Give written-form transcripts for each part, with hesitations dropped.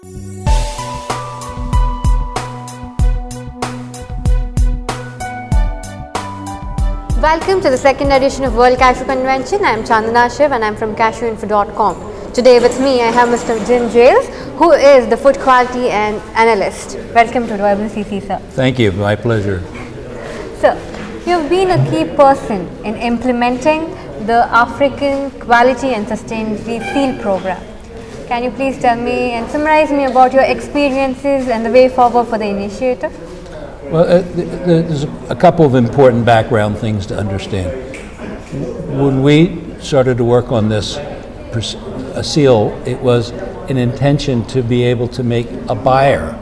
Welcome to the second edition of World Cashew Convention. I am Chandana Shiv and I am from cashewinfo.com. Today with me I have Mr.Jim Giles, who is the food quality and analyst. Welcome to WCC, sir. Thank you, my pleasure. Sir, you have been a key person in implementing the African Quality and Sustainability Seal Program. Can you please tell me and summarize me about your experiences and the way forward for the initiative? Well, there's a couple of important background things to understand. When we started to work on this seal, it was an intention to be able to make a buyer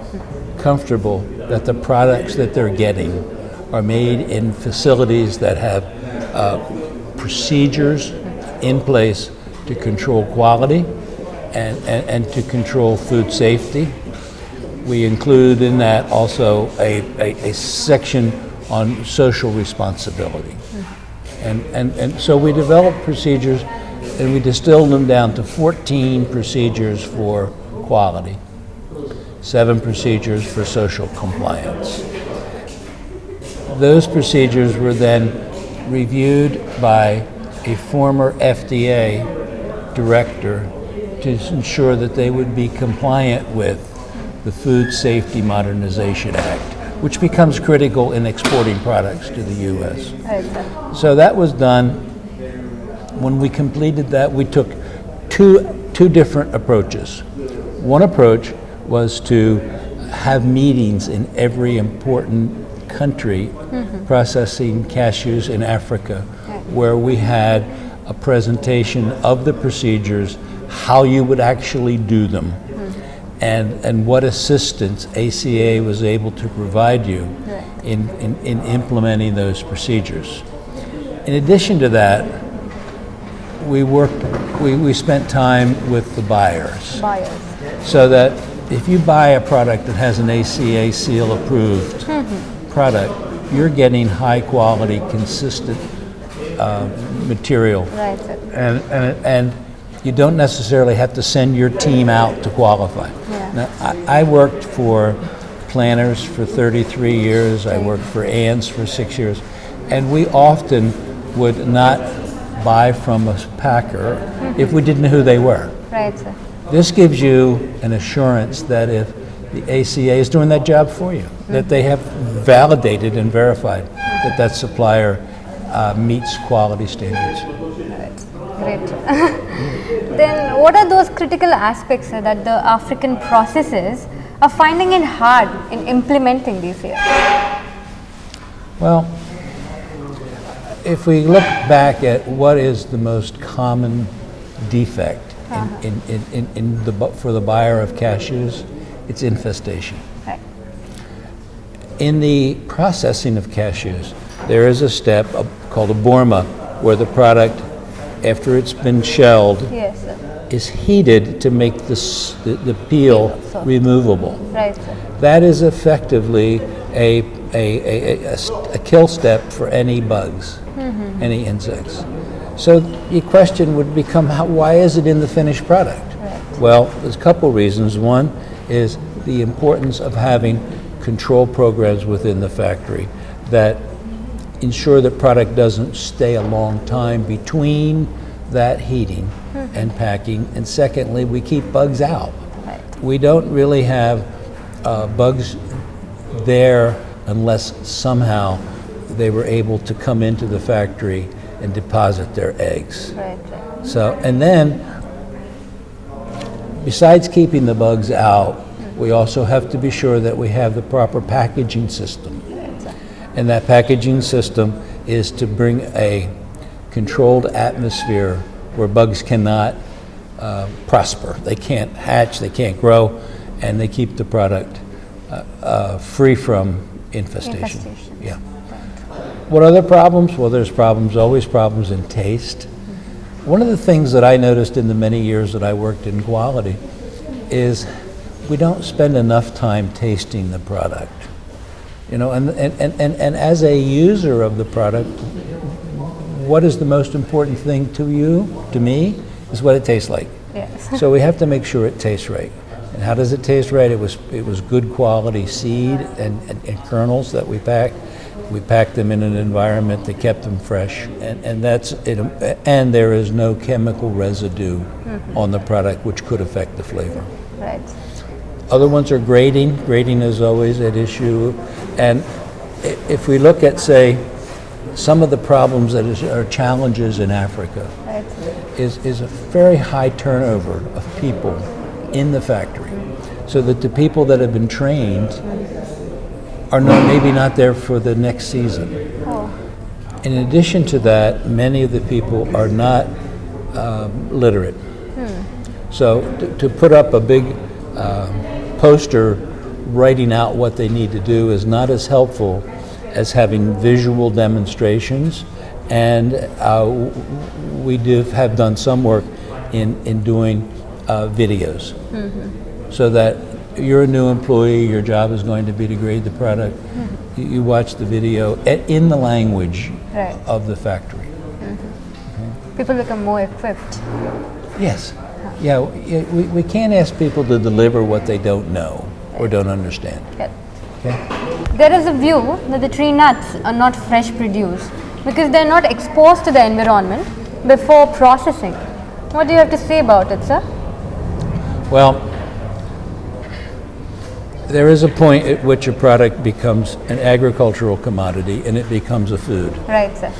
comfortable that the products that they're getting are made in facilities that have procedures in place to control quality and to control food safety. We include in that also a section on social responsibility. And so we developed procedures and we distilled them down to 14 procedures for quality, 7 procedures for social compliance. Those procedures were then reviewed by a former FDA director to ensure that they would be compliant with the Food Safety Modernization Act, which becomes critical in exporting products to the U.S. Okay. So that was done. When we completed that, we took two different approaches. One approach was to have meetings in every important country processing cashews in Africa, where we had a presentation of the procedures, how you would actually do them, and what assistance ACA was able to provide you in implementing those procedures. In addition to that, we spent time with the buyers. So that if you buy a product that has an ACA seal approved product, you're getting high quality, consistent material. Right. And you don't necessarily have to send your team out to qualify. Yeah. Now, I worked for Planters for 33 years. I worked for Ann's for 6 years. And we often would not buy from a packer if we didn't know who they were. Right, sir. This gives you an assurance that if the ACA is doing that job for you, that they have validated and verified that that supplier meets quality standards. Great. Then what are those critical aspects that the African processes are finding it hard in implementing these here? Well, if we look back at what is the most common defect for the buyer of cashews, it's infestation. Right. In the processing of cashews, there is a step called a borma, where the product, after it's been shelled, Yes, sir. is heated to make the peel removable. Right, sir. That is effectively a kill step for any bugs, any insects. So the question would become, why is it in the finished product? Right. Well, there's a couple reasons. One is the importance of having control programs within the factory that ensure that product doesn't stay a long time between that heating and packing. And secondly, we keep bugs out. Right. We don't really have bugs there unless somehow they were able to come into the factory and deposit their eggs. Right. So, and then besides keeping the bugs out, we also have to be sure that we have the proper packaging system. And that packaging system is to bring a controlled atmosphere where bugs cannot prosper. They can't hatch, they can't grow, and they keep the product free from infestation. Yeah. What other problems? Well, there's problems, always problems in taste. One of the things that I noticed in the many years that I worked in quality is we don't spend enough time tasting the product. You know, and as a user of the product, what is the most important thing to you, to me, is what it tastes like. Yes. So we have to make sure it tastes right. And how does it taste right? It was good quality seed and kernels that we packed. We packed them in an environment that kept them fresh, and that's it. And there is no chemical residue on the product which could affect the flavor. Right. Other ones are grading. Grading is always at issue, and if we look at, say, some of the problems that are challenges in Africa, Right. is a very high turnover of people in the factory, so that the people that have been trained are maybe not there for the next season. Oh. In addition to that, many of the people are not literate. So to put up a big poster writing out what they need to do is not as helpful as having visual demonstrations, and we have done some work in doing videos, so that you're a new employee, your job is going to be to grade the product. You watch the video in the language Right. of the factory. People become more equipped. Yes. Yeah, we can't ask people to deliver what they don't know or don't understand. Yeah. Okay? There is a view that the tree nuts are not fresh produce because they're not exposed to the environment before processing. What do you have to say about it, sir? Well, there is a point at which a product becomes an agricultural commodity and it becomes a food. Right, sir.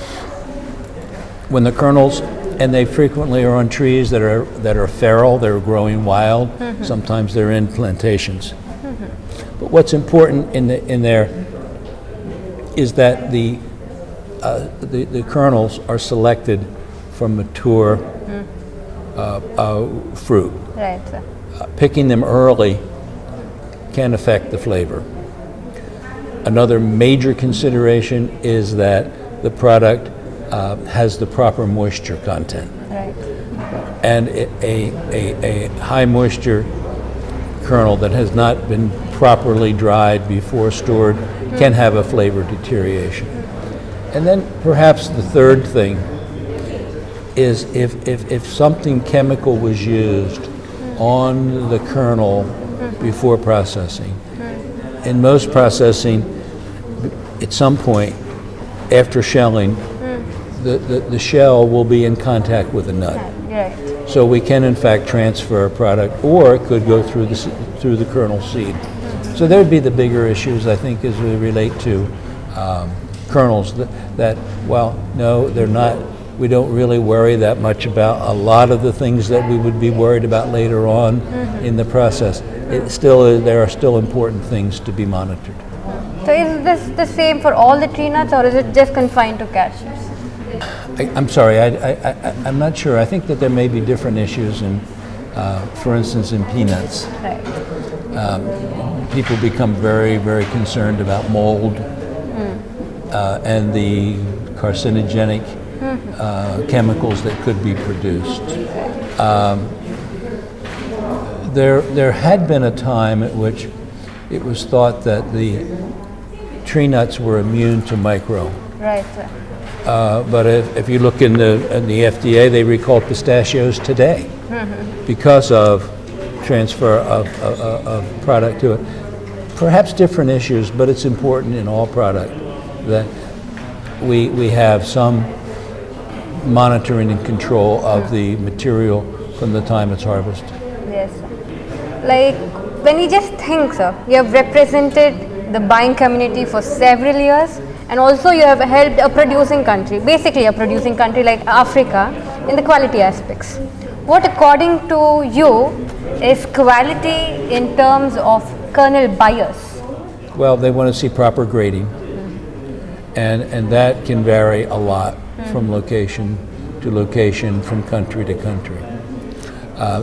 When the kernels, and they frequently are on trees that are feral, they're growing wild, sometimes they're in plantations. But what's important in there is that the kernels are selected from mature fruit. Right, sir. Picking them early can affect the flavor. Another major consideration is that the product has the proper moisture content. Right. And a high moisture kernel that has not been properly dried before stored can have a flavor deterioration. And then perhaps the third thing is if something chemical was used on the kernel before processing. In most processing, at some point after shelling, the shell will be in contact with the nut. Right. So we can in fact transfer a product, or it could go through the kernel seed. So there would be the bigger issues, I think, as we relate to kernels that well, no, they're not. We don't really worry that much about a lot of the things that we would be worried about later on in the process. There are still important things to be monitored. So is this the same for all the tree nuts, or is it just confined to cashews? I'm sorry, I'm not sure. I think that there may be different issues in, for instance, in peanuts. Right. People become very, very concerned about mold and the carcinogenic chemicals that could be produced. There had been a time at which it was thought that the tree nuts were immune to micro. Right, sir. But if you look in the FDA, they recall pistachios today because of transfer of product to it. Perhaps different issues, but it's important in all product that we have some monitoring and control of the material from the time it's harvested. Yes, sir. Like, when you just think, sir, you have represented the buying community for several years, and also you have helped a producing country, basically a producing country like Africa, in the quality aspects. What, according to you, is quality in terms of kernel buyers? Well, they want to see proper grading, and that can vary a lot from location to location, from country to country.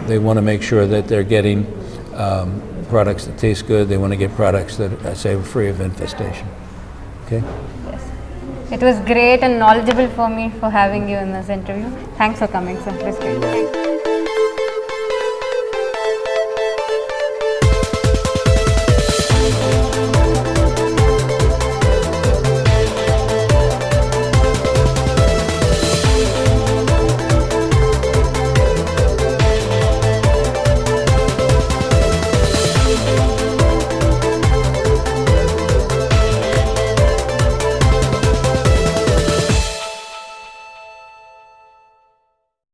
They want to make sure that they're getting products that taste good. They want to get products that, I say, are free of infestation. Okay? Yes. It was great and knowledgeable for me for having you in this interview. Thanks for coming, sir. It was great.